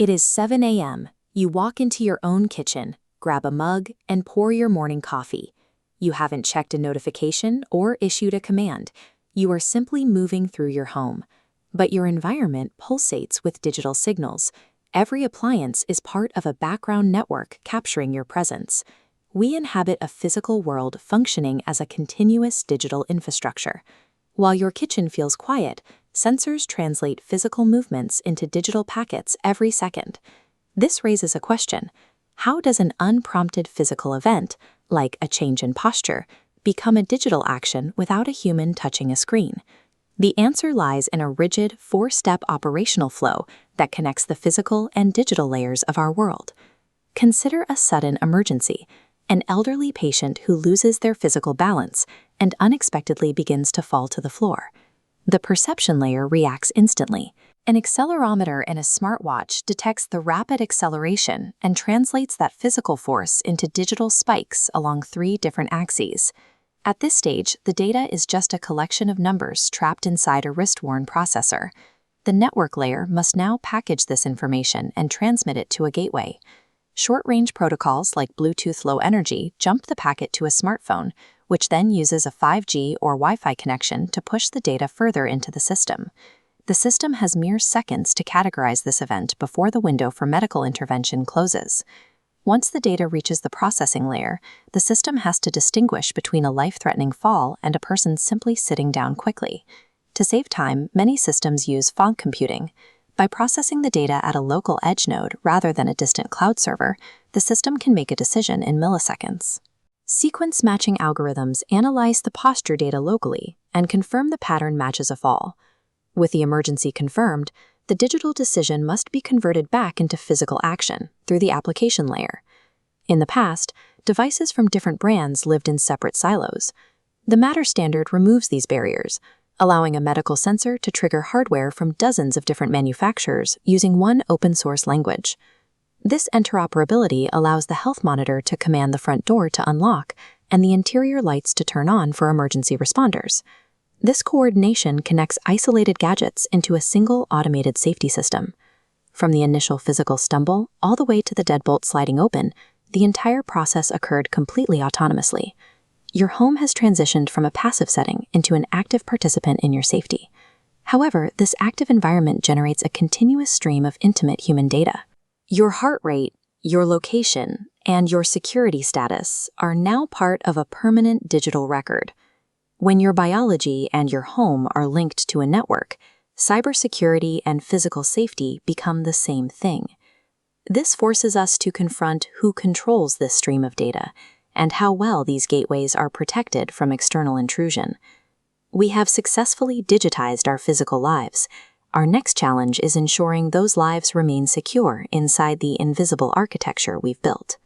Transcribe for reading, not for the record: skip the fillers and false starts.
It is 7 a.m. You walk into your own kitchen, grab a mug, and pour your morning coffee. You haven't checked a notification or issued a command. You are simply moving through your home. But your environment pulsates with digital signals. Every appliance is part of a background network capturing your presence. We inhabit a physical world functioning as a continuous digital infrastructure. While your kitchen feels quiet, sensors translate physical movements into digital packets every second. This raises a question. How does an unprompted physical event, like a change in posture, become a digital action without a human touching a screen? The answer lies in a rigid, four-step operational flow that connects the physical and digital layers of our world. Consider a sudden emergency, an elderly patient who loses their physical balance and unexpectedly begins to fall to the floor. The perception layer reacts instantly. An accelerometer in a smartwatch detects the rapid acceleration and translates that physical force into digital spikes along 3 different axes. At this stage, the data is just a collection of numbers trapped inside a wrist-worn processor. The network layer must now package this information and transmit it to a gateway. Short-range protocols like Bluetooth Low Energy jump the packet to a smartphone, which then uses a 5G or Wi-Fi connection to push the data further into the system. The system has mere seconds to categorize this event before the window for medical intervention closes. Once the data reaches the processing layer, the system has to distinguish between a life-threatening fall and a person simply sitting down quickly. To save time, many systems use fog computing. By processing the data at a local edge node rather than a distant cloud server, the system can make a decision in milliseconds. Sequence matching algorithms analyze the posture data locally and confirm the pattern matches a fall. With the emergency confirmed, the digital decision must be converted back into physical action through the application layer. In the past, devices from different brands lived in separate silos. The Matter standard removes these barriers, allowing a medical sensor to trigger hardware from dozens of different manufacturers using one open-source language. This interoperability allows the health monitor to command the front door to unlock and the interior lights to turn on for emergency responders. This coordination connects isolated gadgets into a single automated safety system. From the initial physical stumble all the way to the deadbolt sliding open, the entire process occurred completely autonomously. Your home has transitioned from a passive setting into an active participant in your safety. However, this active environment generates a continuous stream of intimate human data. Your heart rate, your location, and your security status are now part of a permanent digital record. When your biology and your home are linked to a network, cybersecurity and physical safety become the same thing. This forces us to confront who controls this stream of data and how well these gateways are protected from external intrusion. We have successfully digitized our physical lives. Our next challenge is ensuring those lives remain secure inside the invisible architecture we've built.